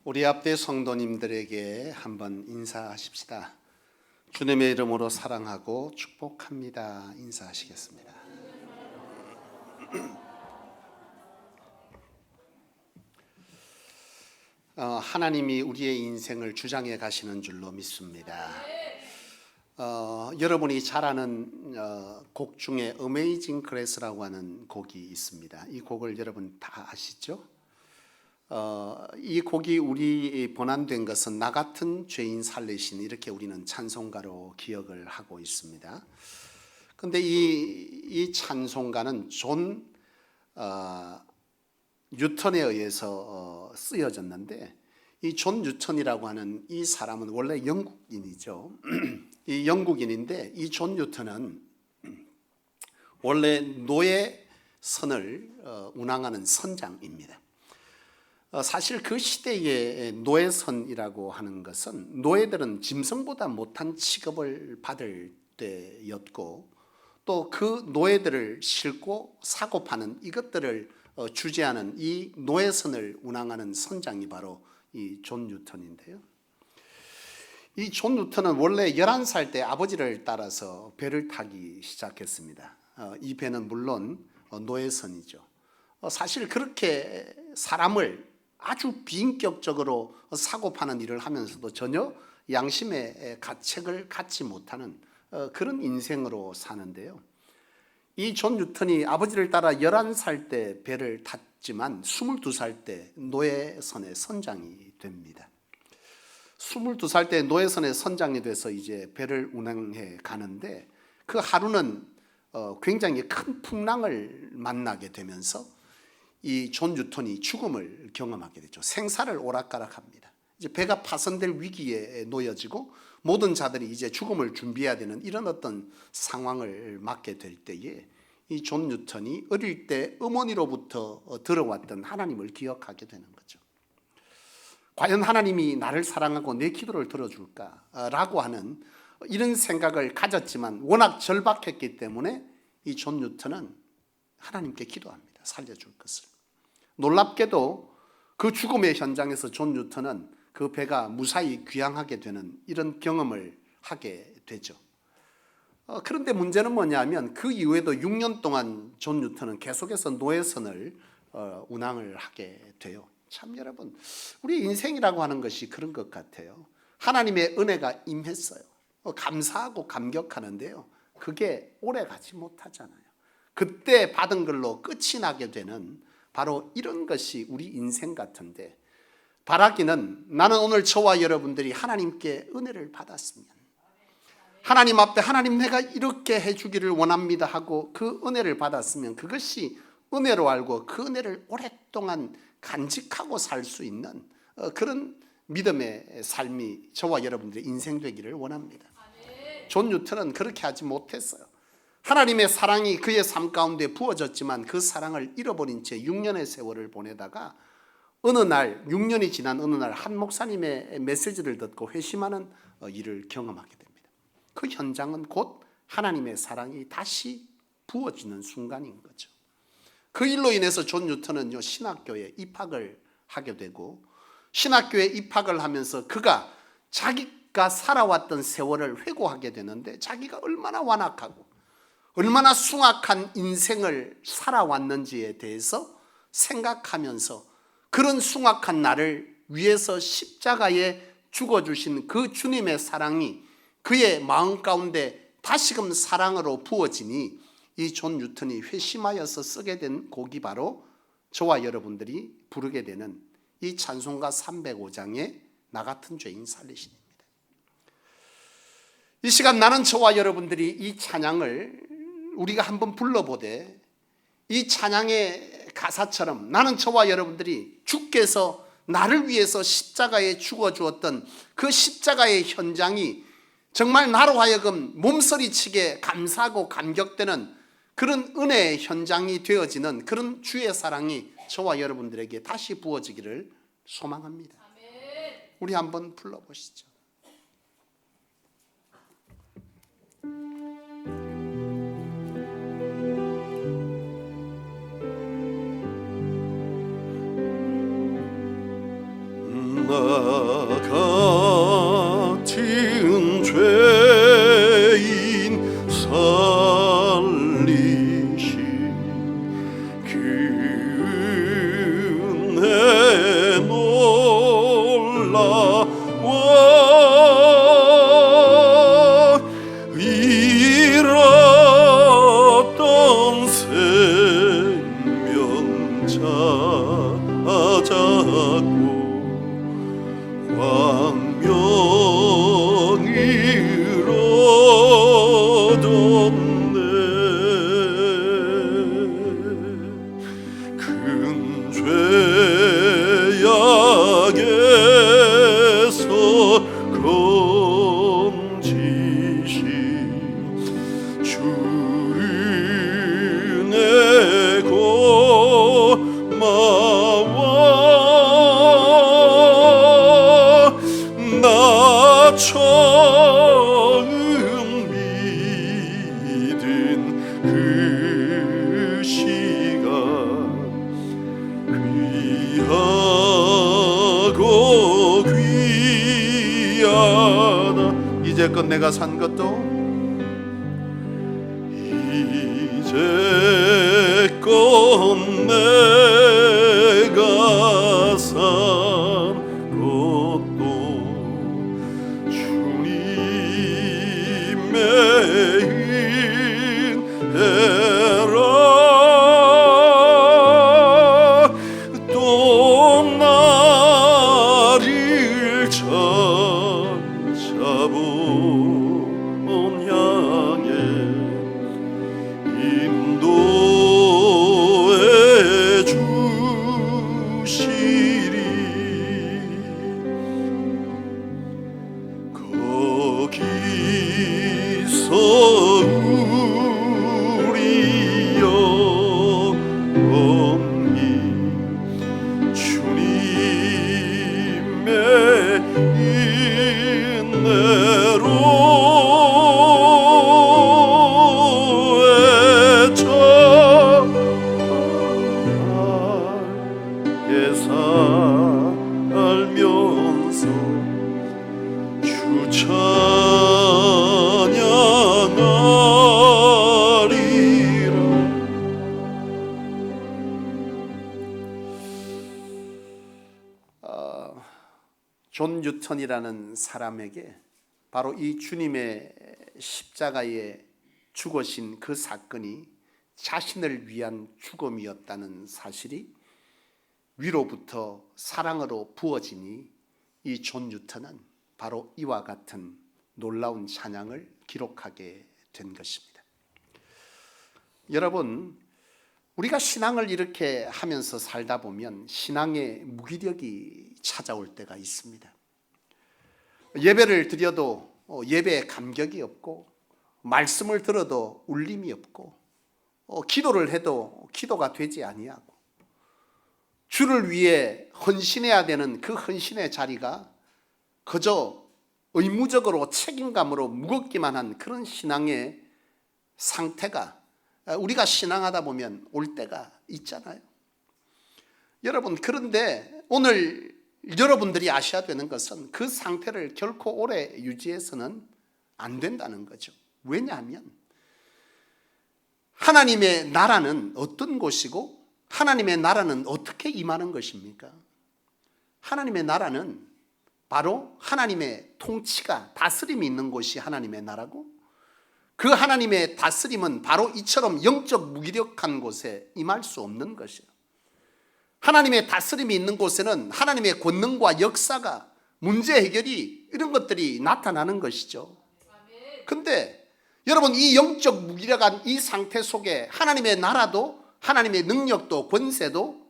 우리 앞에 성도님들에게 한번 인사하십시다. 주님의 이름으로 사랑하고 축복합니다. 인사하시겠습니다. 하나님이 우리의 인생을 주장해 가시는 줄로 믿습니다. 여러분이 잘 아는 곡 중에 Amazing Grace라고 하는 곡이 있습니다. 이 곡을 여러분 다 아시죠? 이 곡이 우리 번안된 것은 나 같은 죄인 살리신, 이렇게 우리는 찬송가로 기억을 하고 있습니다. 그런데 이 찬송가는 존 뉴턴에 의해서 쓰여졌는데, 이 존 뉴턴이라고 하는 이 사람은 원래 영국인이죠. 이 영국인인데, 이 존 뉴턴은 원래 노예선을 운항하는 선장입니다. 사실 그 시대의 노예선이라고 하는 것은 노예들은 짐승보다 못한 취급을 받을 때였고, 또 그 노예들을 싣고 사고 파는 이것들을 주재하는 이 노예선을 운항하는 선장이 바로 이 존 뉴턴인데요. 이 존 뉴턴은 원래 11살 때 아버지를 따라서 배를 타기 시작했습니다. 이 배는 물론 노예선이죠. 사실 그렇게 사람을 아주 비인격적으로 사고 파는 일을 하면서도 전혀 양심의 가책을 갖지 못하는 그런 인생으로 사는데요. 이 존 뉴턴이 아버지를 따라 11살 때 배를 탔지만 22살 때 노예선의 선장이 됩니다. 22살 때 노예선의 선장이 돼서 이제 배를 운항해 가는데, 그 하루는 굉장히 큰 풍랑을 만나게 되면서 이 존 뉴턴이 죽음을 경험하게 되죠. 생사를 오락가락합니다. 이제 배가 파손될 위기에 놓여지고 모든 자들이 이제 죽음을 준비해야 되는 이런 어떤 상황을 맞게 될 때에 이 존 뉴턴이 어릴 때 어머니로부터 들어왔던 하나님을 기억하게 되는 거죠. 과연 하나님이 나를 사랑하고 내 기도를 들어줄까라고 하는 이런 생각을 가졌지만, 워낙 절박했기 때문에 이 존 뉴턴은 하나님께 기도합니다. 살려줄 것을. 놀랍게도 그 죽음의 현장에서 존 뉴턴은 그 배가 무사히 귀향하게 되는 이런 경험을 하게 되죠. 그런데 문제는 뭐냐면, 그 이후에도 6년 동안 존 뉴턴은 계속해서 노예선을 운항을 하게 돼요. 참 여러분, 우리 인생이라고 하는 것이 그런 것 같아요. 하나님의 은혜가 임했어요. 감사하고 감격하는데요, 그게 오래 가지 못하잖아요. 그때 받은 걸로 끝이 나게 되는 바로 이런 것이 우리 인생 같은데, 바라기는 나는 오늘 저와 여러분들이 하나님께 은혜를 받았으면, 하나님 앞에 하나님 내가 이렇게 해주기를 원합니다 하고 그 은혜를 받았으면 그것이 은혜로 알고 그 은혜를 오랫동안 간직하고 살 수 있는 그런 믿음의 삶이 저와 여러분들의 인생 되기를 원합니다. 존 뉴턴은 그렇게 하지 못했어요. 하나님의 사랑이 그의 삶 가운데 부어졌지만 그 사랑을 잃어버린 채 6년의 세월을 보내다가 어느 날, 6년이 지난 어느 날 한 목사님의 메시지를 듣고 회심하는 일을 경험하게 됩니다. 그 현장은 곧 하나님의 사랑이 다시 부어지는 순간인 거죠. 그 일로 인해서 존 뉴턴은 신학교에 입학을 하게 되고, 신학교에 입학을 하면서 그가 자기가 살아왔던 세월을 회고하게 되는데, 자기가 얼마나 완악하고 얼마나 숭악한 인생을 살아왔는지에 대해서 생각하면서, 그런 숭악한 나를 위해서 십자가에 죽어주신 그 주님의 사랑이 그의 마음 가운데 다시금 사랑으로 부어지니 이 존 뉴턴이 회심하여서 쓰게 된 곡이 바로 저와 여러분들이 부르게 되는 이 찬송가 305장의 나 같은 죄인 살리신입니다. 이 시간 나는 저와 여러분들이 이 찬양을 우리가 한번 불러보되, 이 찬양의 가사처럼 나는 저와 여러분들이 주께서 나를 위해서 십자가에 죽어주었던 그 십자가의 현장이 정말 나로 하여금 몸서리치게 감사하고 감격되는 그런 은혜의 현장이 되어지는 그런 주의 사랑이 저와 여러분들에게 다시 부어지기를 소망합니다. 우리 한번 불러보시죠. 나 같은 죄인 살리신 그 은혜 놀라워 잃었던 생명 찾았고 광명을 얻었네. 큰 죄악에서 건지신 주 은혜 고마워. 나 처음 믿은 그 시간 귀하고 귀하다. 이제껏 내가 산 것도 이제껏 내가 산 것도 주님의 은혜라. 또 나를 찾아본 향해 인도해 주시리. 거기서 우리 영원히 주님의 은혜로 살면서 주 찬양하리라. 존 뉴턴이라는 사람에게 바로 이 주님의 십자가에 죽으신 그 사건이 자신을 위한 죽음이었다는 사실이 위로부터 사랑으로 부어지니 이 존 뉴턴은 바로 이와 같은 놀라운 찬양을 기록하게 된 것입니다. 여러분, 우리가 신앙을 이렇게 하면서 살다 보면 신앙의 무기력이 찾아올 때가 있습니다. 예배를 드려도 예배에 감격이 없고, 말씀을 들어도 울림이 없고, 기도를 해도 기도가 되지 아니하고, 주를 위해 헌신해야 되는 그 헌신의 자리가 그저 의무적으로 책임감으로 무겁기만 한 그런 신앙의 상태가 우리가 신앙하다 보면 올 때가 있잖아요. 여러분, 그런데 오늘 여러분들이 아셔야 되는 것은 그 상태를 결코 오래 유지해서는 안 된다는 거죠. 왜냐하면 하나님의 나라는 어떤 곳이고 하나님의 나라는 어떻게 임하는 것입니까? 하나님의 나라는 바로 하나님의 통치가, 다스림이 있는 곳이 하나님의 나라고, 그 하나님의 다스림은 바로 이처럼 영적 무기력한 곳에 임할 수 없는 것이에요. 하나님의 다스림이 있는 곳에는 하나님의 권능과 역사가, 문제 해결이, 이런 것들이 나타나는 것이죠. 근데 여러분, 이 영적 무기력한 이 상태 속에 하나님의 나라도, 하나님의 능력도, 권세도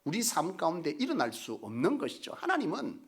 우리 삶 가운데 일어날 수 없는 것이죠. 하나님은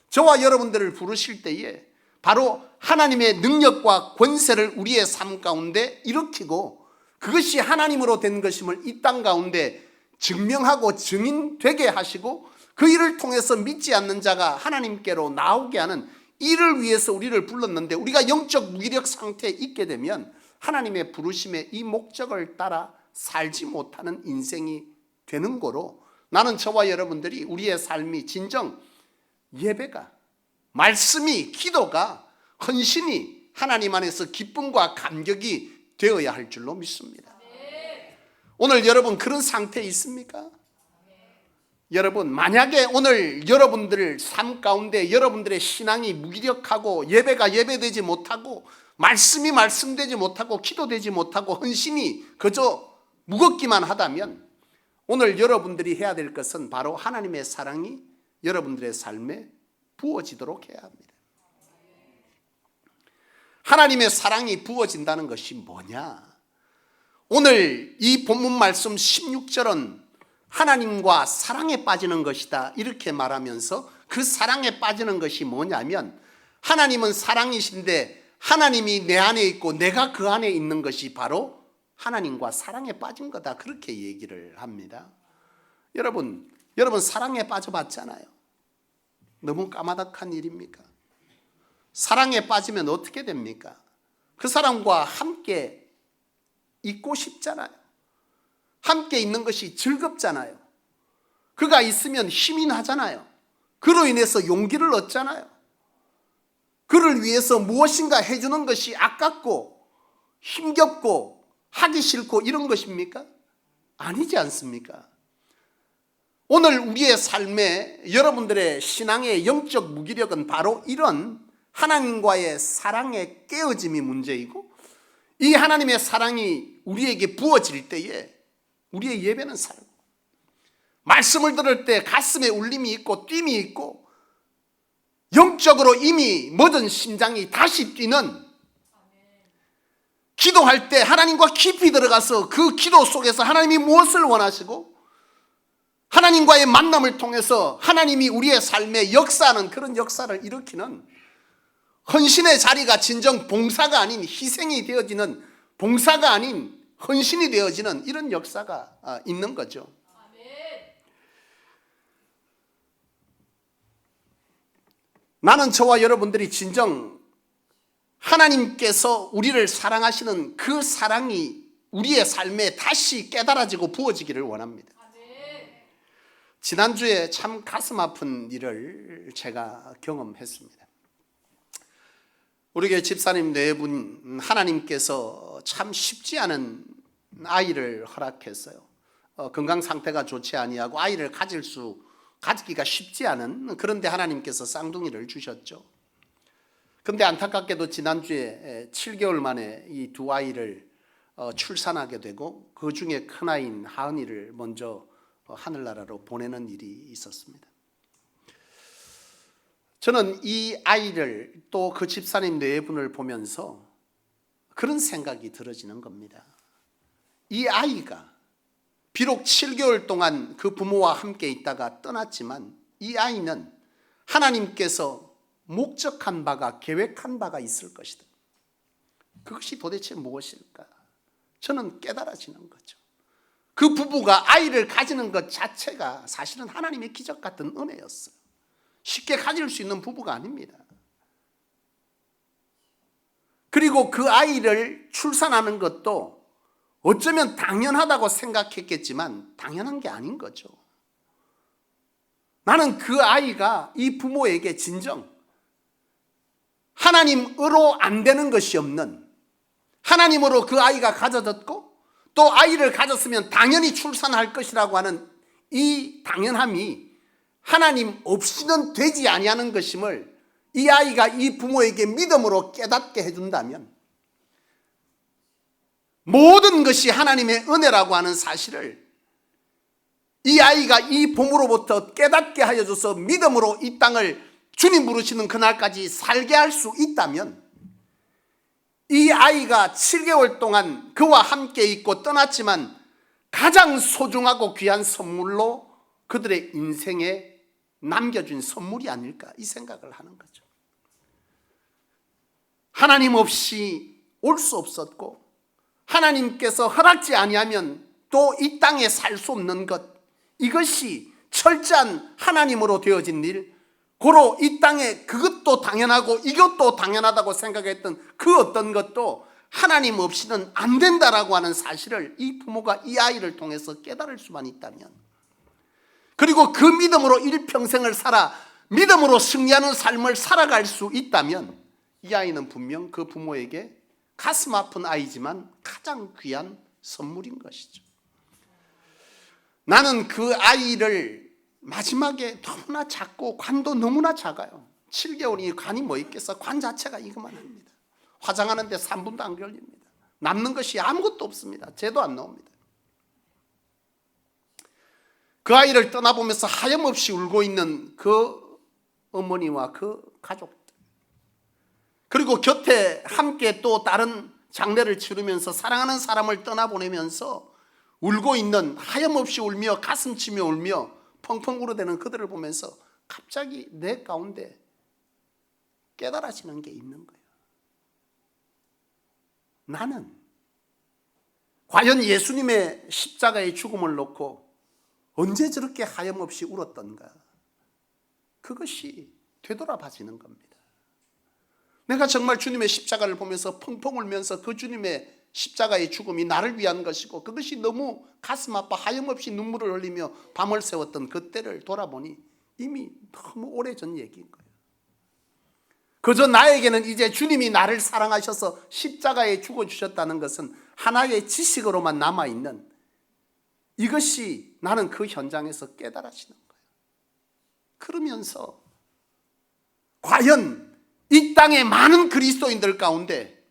저와 여러분들을 부르실 때에 바로 하나님의 능력과 권세를 우리의 삶 가운데 일으키고, 그것이 하나님으로 된 것임을 이 땅 가운데 증명하고 증인되게 하시고, 그 일을 통해서 믿지 않는 자가 하나님께로 나오게 하는 이를 위해서 우리를 불렀는데, 우리가 영적 무기력 상태에 있게 되면 하나님의 부르심의 이 목적을 따라 살지 못하는 인생이 되는 거로, 나는 저와 여러분들이 우리의 삶이 진정 예배가, 말씀이, 기도가, 헌신이 하나님 안에서 기쁨과 감격이 되어야 할 줄로 믿습니다. 오늘 여러분 그런 상태에 있습니까? 여러분, 만약에 오늘 여러분들 삶 가운데 여러분들의 신앙이 무기력하고 예배가 예배되지 못하고 말씀이 말씀되지 못하고 기도되지 못하고 헌신이 그저 무겁기만 하다면 오늘 여러분들이 해야 될 것은 바로 하나님의 사랑이 여러분들의 삶에 부어지도록 해야 합니다. 하나님의 사랑이 부어진다는 것이 뭐냐? 오늘 이 본문 말씀 16절은 하나님과 사랑에 빠지는 것이다 이렇게 말하면서 그 사랑에 빠지는 것이 뭐냐면 하나님은 사랑이신데 하나님이 내 안에 있고 내가 그 안에 있는 것이 바로 하나님과 사랑에 빠진 거다 그렇게 얘기를 합니다. 여러분 사랑에 빠져봤잖아요. 너무 까마득한 일입니까? 사랑에 빠지면 어떻게 됩니까? 그 사람과 함께 있고 싶잖아요. 함께 있는 것이 즐겁잖아요. 그가 있으면 힘이 나잖아요. 그로 인해서 용기를 얻잖아요. 그를 위해서 무엇인가 해주는 것이 아깝고 힘겹고 하기 싫고 이런 것입니까? 아니지 않습니까? 오늘 우리의 삶에 여러분들의 신앙의 영적 무기력은 바로 이런 하나님과의 사랑의 깨어짐이 문제이고 이 하나님의 사랑이 우리에게 부어질 때에 우리의 예배는 살고 말씀을 들을 때 가슴에 울림이 있고 뜀이 있고 영적으로 이미 멎은 심장이 다시 뛰는 기도할 때 하나님과 깊이 들어가서 그 기도 속에서 하나님이 무엇을 원하시고 하나님과의 만남을 통해서 하나님이 우리의 삶에 역사하는 그런 역사를 일으키는 헌신의 자리가 진정 봉사가 아닌 희생이 되어지는 봉사가 아닌 헌신이 되어지는 이런 역사가 있는 거죠. 나는 저와 여러분들이 진정 하나님께서 우리를 사랑하시는 그 사랑이 우리의 삶에 다시 깨달아지고 부어지기를 원합니다. 지난주에 참 가슴 아픈 일을 제가 경험했습니다. 우리 교회 집사님 네 분 하나님께서 참 쉽지 않은 아이를 허락했어요. 건강 상태가 좋지 아니하고 아이를 가지기가 쉽지 않은, 그런데 하나님께서 쌍둥이를 주셨죠. 그런데 안타깝게도 지난주에 7개월 만에 이 두 아이를 출산하게 되고 그 중에 큰아이인 하은이를 먼저 하늘나라로 보내는 일이 있었습니다. 저는 이 아이를 또 그 집사님 네 분을 보면서 그런 생각이 들어지는 겁니다. 이 아이가 비록 7개월 동안 그 부모와 함께 있다가 떠났지만 이 아이는 하나님께서 목적한 바가 계획한 바가 있을 것이다. 그것이 도대체 무엇일까? 저는 깨달아지는 거죠. 그 부부가 아이를 가지는 것 자체가 사실은 하나님의 기적 같은 은혜였어요. 쉽게 가질 수 있는 부부가 아닙니다. 그리고 그 아이를 출산하는 것도 어쩌면 당연하다고 생각했겠지만 당연한 게 아닌 거죠. 나는 그 아이가 이 부모에게 진정 하나님으로 안 되는 것이 없는, 하나님으로 그 아이가 가져졌고 또 아이를 가졌으면 당연히 출산할 것이라고 하는 이 당연함이 하나님 없이는 되지 아니하는 것임을 이 아이가 이 부모에게 믿음으로 깨닫게 해준다면 모든 것이 하나님의 은혜라고 하는 사실을 이 아이가 이 부모로부터 깨닫게 하여 줘서 믿음으로 이 땅을 주님 부르시는 그날까지 살게 할 수 있다면 이 아이가 7개월 동안 그와 함께 있고 떠났지만 가장 소중하고 귀한 선물로 그들의 인생에 남겨준 선물이 아닐까 이 생각을 하는 거죠. 하나님 없이 올 수 없었고 하나님께서 허락지 아니하면 또 이 땅에 살 수 없는 것, 이것이 철저한 하나님으로 되어진 일, 고로 이 땅에 그것도 당연하고 이것도 당연하다고 생각했던 그 어떤 것도 하나님 없이는 안 된다라고 하는 사실을 이 부모가 이 아이를 통해서 깨달을 수만 있다면, 그리고 그 믿음으로 일평생을 살아 믿음으로 승리하는 삶을 살아갈 수 있다면 이 아이는 분명 그 부모에게 가슴 아픈 아이지만 가장 귀한 선물인 것이죠. 나는 그 아이를 마지막에 너무나 작고 관도 너무나 작아요. 7개월이 관이 뭐 있겠어. 관 자체가 이것만 합니다. 화장하는데 3분도 안 걸립니다. 남는 것이 아무것도 없습니다. 죄도 안 나옵니다. 그 아이를 떠나보면서 하염없이 울고 있는 그 어머니와 그 가족들, 그리고 곁에 함께 또 다른 장례를 치르면서 사랑하는 사람을 떠나보내면서 울고 있는, 하염없이 울며 가슴 치며 울며 펑펑 울어대는 그들을 보면서 갑자기 내 가운데 깨달아지는 게 있는 거예요. 나는 과연 예수님의 십자가의 죽음을 놓고 언제 저렇게 하염없이 울었던가? 그것이 되돌아봐지는 겁니다. 내가 정말 주님의 십자가를 보면서 펑펑 울면서 그 주님의 십자가의 죽음이 나를 위한 것이고 그것이 너무 가슴 아파 하염없이 눈물을 흘리며 밤을 새웠던 그때를 돌아보니 이미 너무 오래전 얘기인 거예요. 그저 나에게는 이제 주님이 나를 사랑하셔서 십자가에 죽어주셨다는 것은 하나의 지식으로만 남아있는, 이것이 나는 그 현장에서 깨달아지는 거예요. 그러면서 과연 이 땅의 많은 그리스도인들 가운데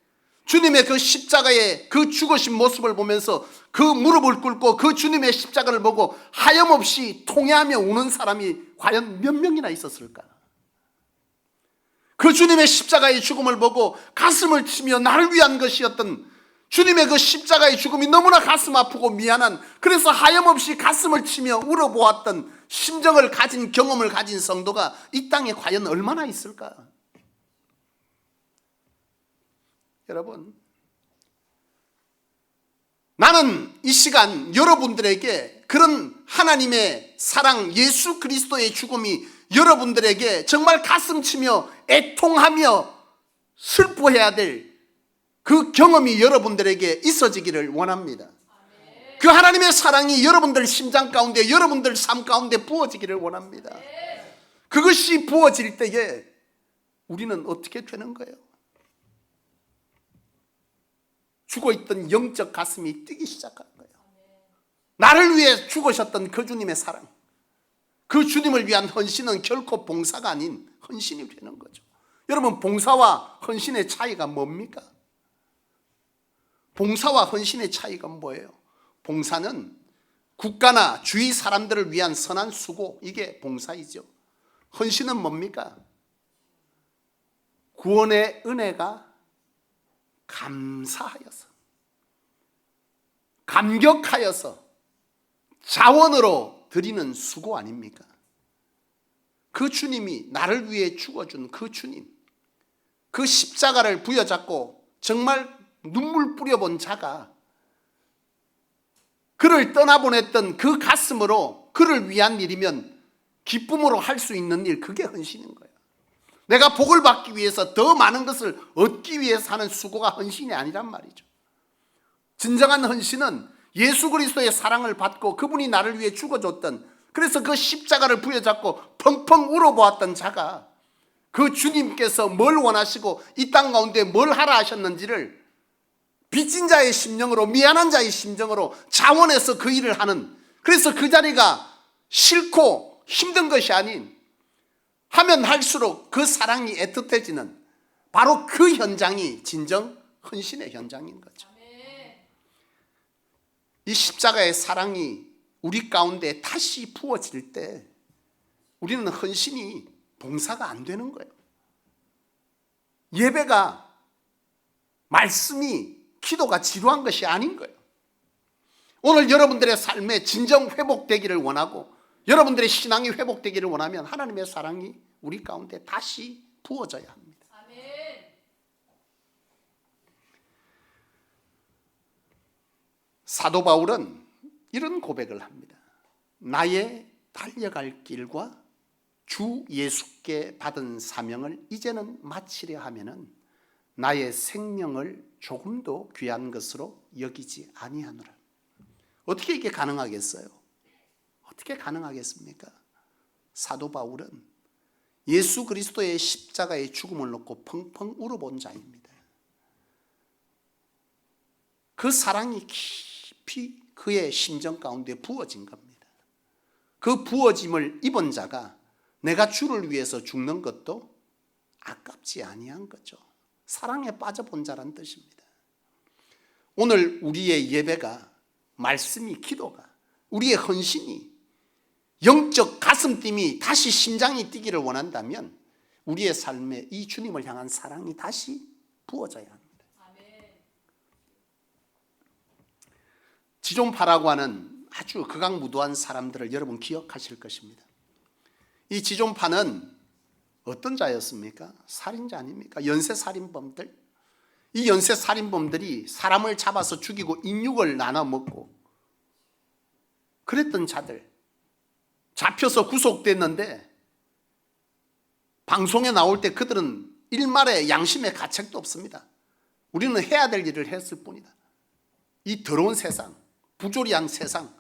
주님의 그 십자가의 그 죽으신 모습을 보면서 그 무릎을 꿇고 그 주님의 십자가를 보고 하염없이 통회하며 우는 사람이 과연 몇 명이나 있었을까? 그 주님의 십자가의 죽음을 보고 가슴을 치며 나를 위한 것이었던 주님의 그 십자가의 죽음이 너무나 가슴 아프고 미안한, 그래서 하염없이 가슴을 치며 울어보았던 심정을 가진, 경험을 가진 성도가 이 땅에 과연 얼마나 있을까? 여러분, 나는 이 시간 여러분들에게 그런 하나님의 사랑, 예수 그리스도의 죽음이 여러분들에게 정말 가슴치며 애통하며 슬퍼해야 될 그 경험이 여러분들에게 있어지기를 원합니다. 그 하나님의 사랑이 여러분들 심장 가운데, 여러분들 삶 가운데 부어지기를 원합니다. 그것이 부어질 때에 우리는 어떻게 되는 거예요? 죽어있던 영적 가슴이 뛰기 시작한 거예요. 나를 위해 죽으셨던 그 주님의 사랑, 그 주님을 위한 헌신은 결코 봉사가 아닌 헌신이 되는 거죠. 여러분, 봉사와 헌신의 차이가 뭡니까? 봉사와 헌신의 차이가 뭐예요? 봉사는 국가나 주위 사람들을 위한 선한 수고, 이게 봉사이죠. 헌신은 뭡니까? 구원의 은혜가 감사하여서, 감격하여서 자원으로 드리는 수고 아닙니까? 그 주님이 나를 위해 죽어준 그 주님, 그 십자가를 부여잡고 정말 눈물 뿌려본 자가 그를 떠나보냈던 그 가슴으로 그를 위한 일이면 기쁨으로 할 수 있는 일, 그게 헌신인 거예요. 내가 복을 받기 위해서 더 많은 것을 얻기 위해서 하는 수고가 헌신이 아니란 말이죠. 진정한 헌신은 예수 그리스도의 사랑을 받고 그분이 나를 위해 죽어줬던, 그래서 그 십자가를 부여잡고 펑펑 울어보았던 자가 그 주님께서 뭘 원하시고 이 땅 가운데 뭘 하라 하셨는지를 빚진 자의 심령으로, 미안한 자의 심정으로 자원해서 그 일을 하는, 그래서 그 자리가 싫고 힘든 것이 아닌, 하면 할수록 그 사랑이 애틋해지는 바로 그 현장이 진정 헌신의 현장인 거죠. 이 십자가의 사랑이 우리 가운데 다시 부어질 때 우리는 헌신이 봉사가 안 되는 거예요. 예배가, 말씀이, 기도가 지루한 것이 아닌 거예요. 오늘 여러분들의 삶에 진정 회복되기를 원하고 여러분들의 신앙이 회복되기를 원하면 하나님의 사랑이 우리 가운데 다시 부어져야 합니다. 아멘. 사도 바울은 이런 고백을 합니다. 나의 달려갈 길과 주 예수께 받은 사명을 이제는 마치려 하면은 나의 생명을 조금도 귀한 것으로 여기지 아니하노라. 어떻게 이게 가능하겠어요? 어떻게 가능하겠습니까? 사도 바울은 예수 그리스도의 십자가의 죽음을 놓고 펑펑 울어본 자입니다. 그 사랑이 깊이 그의 심정 가운데 부어진 겁니다. 그 부어짐을 입은 자가 내가 주를 위해서 죽는 것도 아깝지 아니한 거죠. 사랑에 빠져본 자란 뜻입니다. 오늘 우리의 예배가, 말씀이, 기도가, 우리의 헌신이, 영적 가슴팀이 다시 심장이 뛰기를 원한다면 우리의 삶에 이 주님을 향한 사랑이 다시 부어져야 합니다. 지존파라고 하는 아주 극악무도한 사람들을 여러분 기억하실 것입니다. 이 지존파는 어떤 자였습니까? 살인자 아닙니까? 연쇄살인범들. 이 연쇄살인범들이 사람을 잡아서 죽이고 인육을 나눠 먹고 그랬던 자들. 잡혀서 구속됐는데 방송에 나올 때 그들은 일말의 양심의 가책도 없습니다. 우리는 해야 될 일을 했을 뿐이다. 이 더러운 세상, 부조리한 세상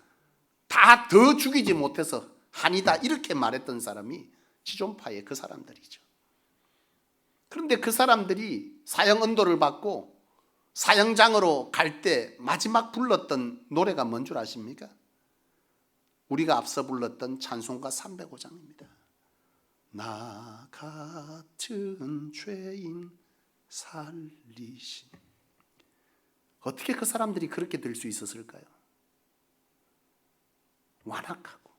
다 더 죽이지 못해서 한이다 이렇게 말했던 사람이 지존파의 그 사람들이죠. 그런데 그 사람들이 사형 언도를 받고 사형장으로 갈 때 마지막 불렀던 노래가 뭔 줄 아십니까? 우리가 앞서 불렀던 찬송가 305장입니다. 나 같은 죄인 살리신. 어떻게 그 사람들이 그렇게 될 수 있었을까요? 완악하고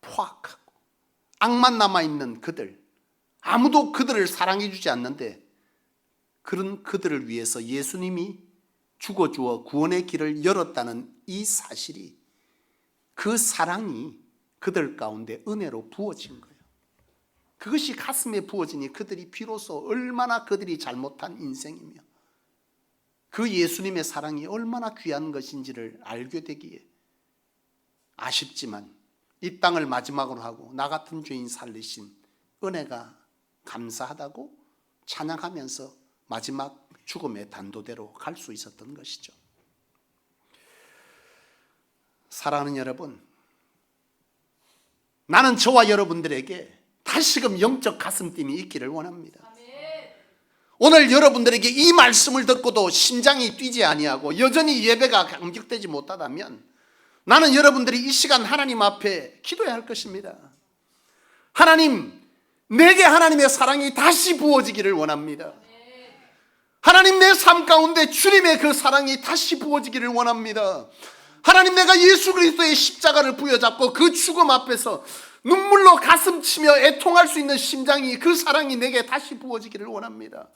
포악하고 악만 남아있는 그들, 아무도 그들을 사랑해 주지 않는데 그런 그들을 위해서 예수님이 죽어주어 구원의 길을 열었다는 이 사실이, 그 사랑이 그들 가운데 은혜로 부어진 거예요. 그것이 가슴에 부어지니 그들이 비로소 얼마나 그들이 잘못한 인생이며 그 예수님의 사랑이 얼마나 귀한 것인지를 알게 되기에 아쉽지만 이 땅을 마지막으로 하고 나 같은 죄인 살리신 은혜가 감사하다고 찬양하면서 마지막 죽음의 단도대로 갈 수 있었던 것이죠. 사랑하는 여러분, 나는 저와 여러분들에게 다시금 영적 가슴팀이 있기를 원합니다. 오늘 여러분들에게 이 말씀을 듣고도 심장이 뛰지 아니하고 여전히 예배가 감격되지 못하다면 나는 여러분들이 이 시간 하나님 앞에 기도해야 할 것입니다. 하나님, 내게 하나님의 사랑이 다시 부어지기를 원합니다. 하나님, 내 삶 가운데 주님의 그 사랑이 다시 부어지기를 원합니다. 하나님, 내가 예수 그리스도의 십자가를 부여잡고 그 죽음 앞에서 눈물로 가슴 치며 애통할 수 있는 심장이, 그 사랑이 내게 다시 부어지기를 원합니다.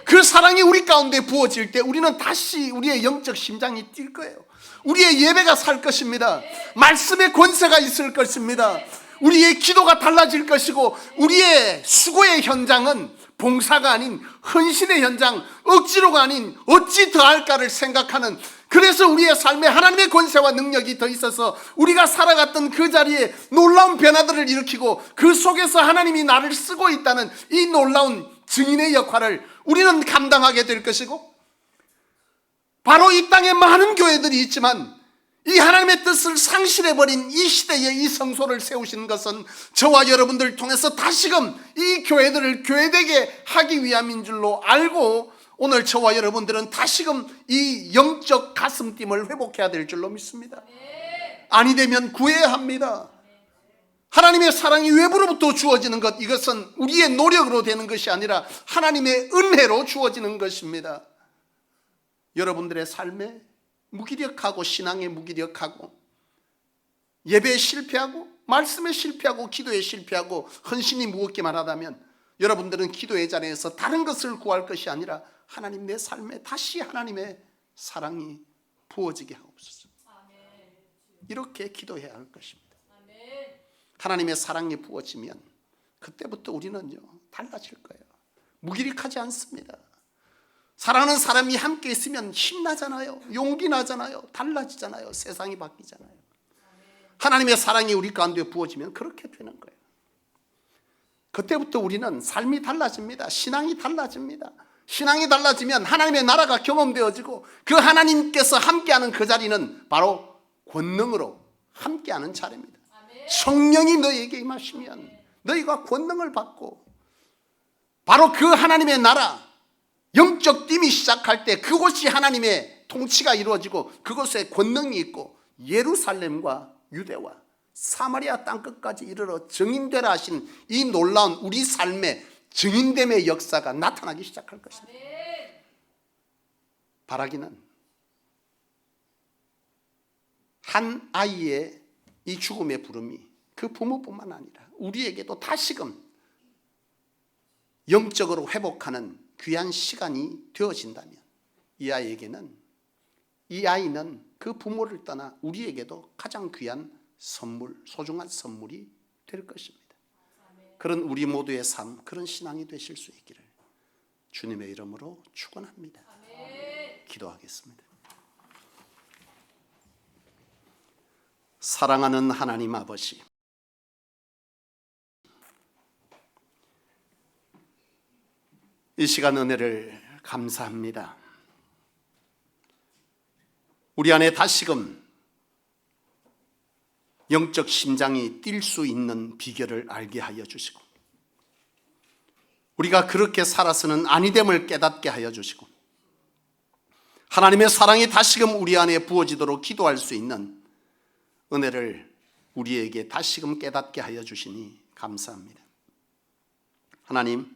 그 사랑이 우리 가운데 부어질 때 우리는 다시 우리의 영적 심장이 뛸 거예요. 우리의 예배가 살 것입니다. 말씀의 권세가 있을 것입니다. 우리의 기도가 달라질 것이고 우리의 수고의 현장은 봉사가 아닌 헌신의 현장, 억지로가 아닌 어찌 더할까를 생각하는, 그래서 우리의 삶에 하나님의 권세와 능력이 더 있어서 우리가 살아갔던 그 자리에 놀라운 변화들을 일으키고 그 속에서 하나님이 나를 쓰고 있다는 이 놀라운 증인의 역할을 우리는 감당하게 될 것이고, 바로 이 땅에 많은 교회들이 있지만 이 하나님의 뜻을 상실해버린 이 시대에 이 성소를 세우시는 것은 저와 여러분들을 통해서 다시금 이 교회들을 교회되게 하기 위함인 줄로 알고, 오늘 저와 여러분들은 다시금 이 영적 가슴팀을 회복해야 될 줄로 믿습니다. 아니 되면 구해야 합니다. 하나님의 사랑이 외부로부터 주어지는 것, 이것은 우리의 노력으로 되는 것이 아니라 하나님의 은혜로 주어지는 것입니다. 여러분들의 삶에 무기력하고 신앙에 무기력하고 예배에 실패하고 말씀에 실패하고 기도에 실패하고 헌신이 무겁기만 하다면 여러분들은 기도의 자리에서 다른 것을 구할 것이 아니라 하나님, 내 삶에 다시 하나님의 사랑이 부어지게 하옵소서. 이렇게 기도해야 할 것입니다. 하나님의 사랑이 부어지면 그때부터 우리는요 달라질 거예요. 무기력하지 않습니다. 사랑하는 사람이 함께 있으면 힘나잖아요. 용기 나잖아요. 달라지잖아요. 세상이 바뀌잖아요. 하나님의 사랑이 우리 가운데 부어지면 그렇게 되는 거예요. 그때부터 우리는 삶이 달라집니다. 신앙이 달라집니다. 신앙이 달라지면 하나님의 나라가 경험되어지고 그 하나님께서 함께하는 그 자리는 바로 권능으로 함께하는 자리입니다. 성령이 너에게 임하시면 너희가 권능을 받고 바로 그 하나님의 나라, 영적 띠이 시작할 때 그곳이 하나님의 통치가 이루어지고 그곳에 권능이 있고 예루살렘과 유대와 사마리아 땅끝까지 이르러 증인되라 하신 이 놀라운 우리 삶의 증인됨의 역사가 나타나기 시작할 것입니다. 바라기는 한 아이의 이 죽음의 부름이 그 부모뿐만 아니라 우리에게도 다시금 영적으로 회복하는 귀한 시간이 되어진다면 이 아이는 그 부모를 떠나 우리에게도 가장 귀한 선물, 소중한 선물이 될 것입니다. 그런 우리 모두의 삶, 그런 신앙이 되실 수 있기를 주님의 이름으로 축원합니다. 기도하겠습니다. 사랑하는 하나님 아버지, 이 시간 은혜를 감사합니다. 우리 안에 다시금 영적 심장이 뛸 수 있는 비결을 알게 하여 주시고 우리가 그렇게 살아서는 아니됨을 깨닫게 하여 주시고 하나님의 사랑이 다시금 우리 안에 부어지도록 기도할 수 있는 은혜를 우리에게 다시금 깨닫게 하여 주시니 감사합니다. 하나님,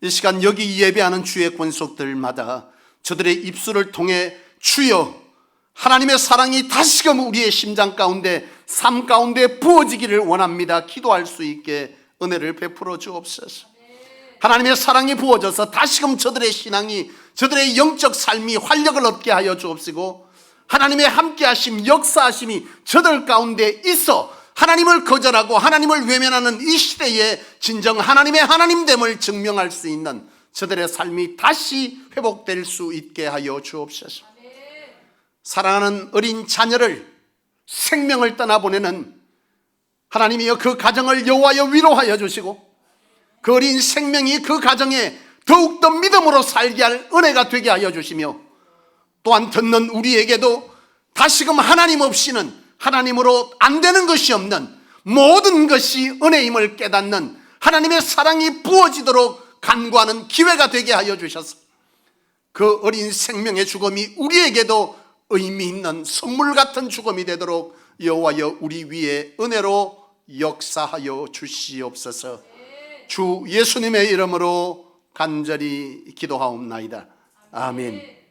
이 시간 여기 예배하는 주의 권속들마다 저들의 입술을 통해 주여 하나님의 사랑이 다시금 우리의 심장 가운데 삶 가운데 부어지기를 원합니다. 기도할 수 있게 은혜를 베풀어 주옵소서. 하나님의 사랑이 부어져서 다시금 저들의 신앙이 저들의 영적 삶이 활력을 얻게 하여 주옵시고 하나님의 함께하심 역사하심이 저들 가운데 있어 하나님을 거절하고 하나님을 외면하는 이 시대에 진정 하나님의 하나님됨을 증명할 수 있는 저들의 삶이 다시 회복될 수 있게 하여 주옵소서. 사랑하는 어린 자녀를 생명을 떠나보내는 하나님이여 그 가정을 여호와여 위로하여 주시고 그 어린 생명이 그 가정에 더욱더 믿음으로 살게 할 은혜가 되게 하여 주시며 또한 듣는 우리에게도 다시금 하나님 없이는 하나님으로 안 되는 것이 없는 모든 것이 은혜임을 깨닫는 하나님의 사랑이 부어지도록 간구하는 기회가 되게 하여 주셔서 그 어린 생명의 죽음이 우리에게도 의미 있는 선물 같은 죽음이 되도록 여호와여 우리 위에 은혜로 역사하여 주시옵소서. 주 예수님의 이름으로 간절히 기도하옵나이다. 아멘.